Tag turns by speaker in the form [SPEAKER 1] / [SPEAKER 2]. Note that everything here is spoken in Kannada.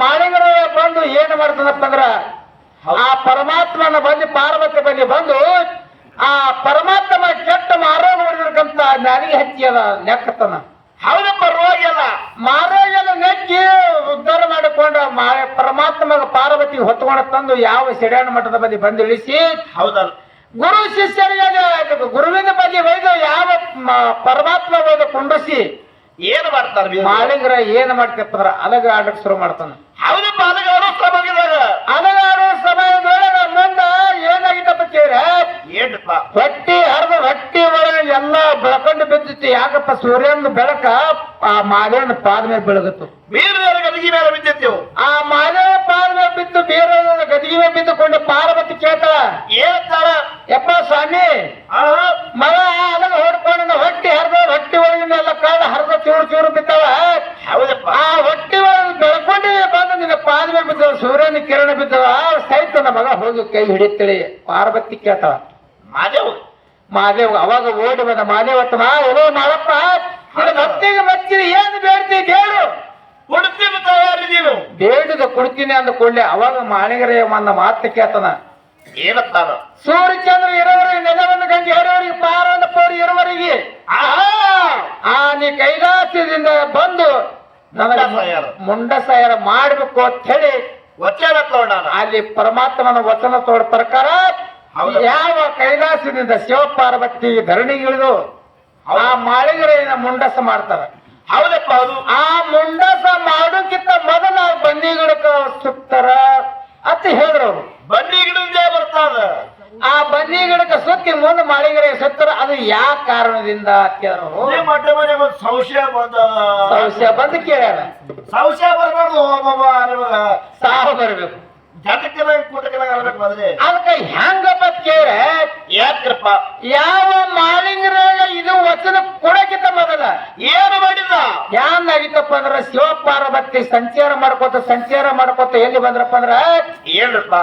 [SPEAKER 1] ಮಾಳಿಂಗರ ಬಂದು ಏನ್ ಮಾಡ್ತಾನಪ್ಪ ಅಂದ್ರ ಆ ಪರಮಾತ್ಮನ ಬಂದು ಪಾರ್ವತಿ ಬಳಿ ಬಂದು ಆ ಪರಮಾತ್ಮ ಕೆಟ್ಟ ಮಾರೋಗ ಹೊಡಿಬೇಕಂತ ನಾಲಿಗೆ ಹಚ್ಚಿ ಅದ ನೆಕ್ಕತನ.
[SPEAKER 2] ಹೌದಪ್ಪ, ರೋಗ ಎಲ್ಲ
[SPEAKER 1] ಮಾರೋಗೆಲ್ಲ ನೆಕ್ಕಿ ಉದ್ಧಾರ ಮಾಡಿಕೊಂಡ ಪರಮಾತ್ಮ ಪಾರ್ವತಿ ಹೊತ್ಕೊಂಡ ತಂದು ಯಾವ ಸಿಡ್ಯಾಣ ಮಠದ ಬಳಿ ಬಂದು ಇಳಿಸಿ,
[SPEAKER 2] ಹೌದಲ್ಲ,
[SPEAKER 1] ಗುರು ಶಿಷ್ಯರಿಗೆ ಗುರುವಿನ ಬಗ್ಗೆ ಒಯ್ದು ಯಾವ ಪರಮಾತ್ಮ ಒಯ್ದು ಕುಂಡಿಸಿ
[SPEAKER 2] ಏನ್ ಮಾಡ್ತಾರ
[SPEAKER 1] ಮಾಳಿಂಗರ ಏನ್ ಮಾಡ್ತಪ್ಪ ಅಲಗ ಆಡಕ್ ಶುರು ಮಾಡ್ತಾನ.
[SPEAKER 2] ಹೌದಪ್ಪ, ಅಲಗಾಡೋ ಸಭಾಗಿದಾಗ
[SPEAKER 1] ಅಲಗಾಡೋ ಸಮಯದೊಳಗ ಮುಂದ ಏನಾಗಿತ್ತಪ್ಪ ಕೇಳ,
[SPEAKER 2] ಏನಪ್ಪ
[SPEAKER 1] ಹೊಟ್ಟಿ ಹರಿದು ಹೊಟ್ಟಿ ಒಳಗೆ ಎಲ್ಲ ಬೆಳಕೊಂಡು ಬಿದ್ದಿತ್ತು. ಯಾಕಪ್ಪ ಸೂರ್ಯನ ಬೆಳಕ ಆ ಮಾದೇವನ ಪಾದ ಮೇಲೆ ಬೆಳಗತ್ತು.
[SPEAKER 2] ಬೇರೆ ಗದಿಗೆ ಮೇಲೆ ಬಿದ್ದಿತ್ತೇವು.
[SPEAKER 1] ಆ ಮಾದೇವ ಪಾದ ಮೇಲೆ ಬಿದ್ದು ಬೇರೆ ಗದಿಗೆ ಮೇಲೆ ಬಿದ್ದುಕೊಂಡು ಪಾರ್ವತಿ ಕೇಳ್ತಾಳ,
[SPEAKER 2] ಏನಂತಾಳ,
[SPEAKER 1] ಯಪ್ಪ ಸ್ವಾಮಿ ಮಗ ಅಲಗ ಹೊಡ್ಕೊಂಡು ಹೊಟ್ಟಿ ಹರಿದ ಹೊಟ್ಟಿ ಒಳಗಿನ ಎಲ್ಲ ಕಾಳ ಹರಿದ ಚೂರು ಚೂರು ಬಿದ್ದಾವ.
[SPEAKER 2] ಹೌದಪ್ಪ,
[SPEAKER 1] ಆ ಹೊಟ್ಟಿ ಒಳಗೆ ಬೆಳ್ಕೊಂಡು ಬಂದು ನಿನ್ನ ಪಾದ ಮೇಲೆ ಬಿದ್ದವ, ಸೂರ್ಯನ ಕಿರಣ ಬಿದ್ದವ. ಸಹಿತ ನಮ್ಮ ಮಗ ಹೋಗಿ ಕೈ ಹಿಡಿತೇಳಿ ಪಾರ್ವತಿ ಕೇಳ್ತಾಳ. ಮಾದೇವ್ ಅವಾಗ ಓಡಿ ಬಂದ ಮಾದೇವತ್ತನ, ಎಲ್ಲೋ ಮಾಡಪ್ಪ ಮತ್ತಿಗೆ ಮಚ್ಚಿರಿ ಏನು ಬೇಡ್ತಿ ಬೇಡು,
[SPEAKER 2] ಕೊಡ್ತೀನಿ ತಯಾರಿದೀನು,
[SPEAKER 1] ಬೇಡಿದ ಕೊಡ್ತೀನಿ ಅಂದ್ಕೊಳ್ಳೆ. ಅವಾಗ ಮಾಳಿಗರೇ ಒಂದು ಮಾತು ಕೇಳ್ತಾನ,
[SPEAKER 2] ಏನತ್ತಾನ,
[SPEAKER 1] ಸೂರ್ಯಚಂದ್ರ ಇರೋವರೆಗೆ ನೆಲವನ್ನು ಗಂಗೆ ಹರಿಯವರಿಗೆ ಪಾರವನ್ನು ಪೌರಿ ಇರುವವರೆಗೆ ನೀ ಕೈಲಾಸದಿಂದ ಬಂದು ನನಗೆ ಮುಂಡಸಾಯರ ಮಾಡ್ಬೇಕು ಅಂತ ಹೇಳಿ
[SPEAKER 2] ವಚನ ತೋಡಾನ.
[SPEAKER 1] ಅಲ್ಲಿ ಪರಮಾತ್ಮನ ವಚನ ತೋಡ ಪ್ರಕಾರ ಯಾವ ಕೈಲಾಸದಿಂದ ಶಿವಪಾರ್ವತಿ ಧರಣಿಗಿಳಿದು ಆ ಮಾಳಿಗರೇನ ಮುಂಡಸ ಮಾಡ್ತಾರ.
[SPEAKER 2] ಹೌದಪ್ಪ, ಹೌದು.
[SPEAKER 1] ಆ ಮುಂಡಸ ಮಾಡೋಕ್ಕಿಂತ ಮೊದಲ ಬನ್ನಿ ಗಿಡಕ ಸುತ್ತಾರ ಅಂತ ಹೇಳಿದ್ರು ಅವರು.
[SPEAKER 2] ಬನ್ನಿ ಗಿಡದಿಂದ ಬರ್ತಾದ.
[SPEAKER 1] ಆ ಬನ್ನಿ ಗಿಡಕ ಸುತ್ತಿ ಮುಂದೆ ಮಾಳಿಗರೆ ಸುತ್ತಾರ. ಅದು ಯಾವ ಕಾರಣದಿಂದ ಕೇಳಿದ್ರು.
[SPEAKER 2] ಮಟ್ಟೆ ಮನೆ ಒಂದು ಸಂಶಯ ಬಂದ,
[SPEAKER 1] ಸಂಶಯ ಬಂದು ಕೇಳ್ಯಾರ.
[SPEAKER 2] ಸಂಶಯ ಬರಬಾರ್ದು, ನಿಮಗ
[SPEAKER 1] ಸಾವು ಬರಬೇಕು,
[SPEAKER 2] ಜಟಕ್ಕೆಲ್ಲ ಕೂಟಕ್ಕೆಲ್ಲ ಆಗ್ಬೇಕು. ಅಂದ್ರೆ
[SPEAKER 1] ಅದಕ್ಕೆ ಹೆಂಗಪ್ಪ ಕೇಳ,
[SPEAKER 2] ಯಾಕ್ರಪ್ಪ,
[SPEAKER 1] ಯಾವ ಮಾಳಿಂಗರಾಗ ಇದು ವಚನ ಕೊಡಕ್ಕಿಂತ ಮೊದಲ
[SPEAKER 2] ಏನು ಮಾಡಿದ,
[SPEAKER 1] ಹ್ಯಾಂಗಾಗಿತ್ತಪ್ಪ ಅಂದ್ರ ಶಿವಪಾರ್ವತಿ ಸಂಚಾರ ಮಾಡ್ಕೋತ ಎಲ್ಲಿ ಬಂದ್ರಪ್ಪ ಅಂದ್ರ
[SPEAKER 2] ಏನ್ರಪ್ಪ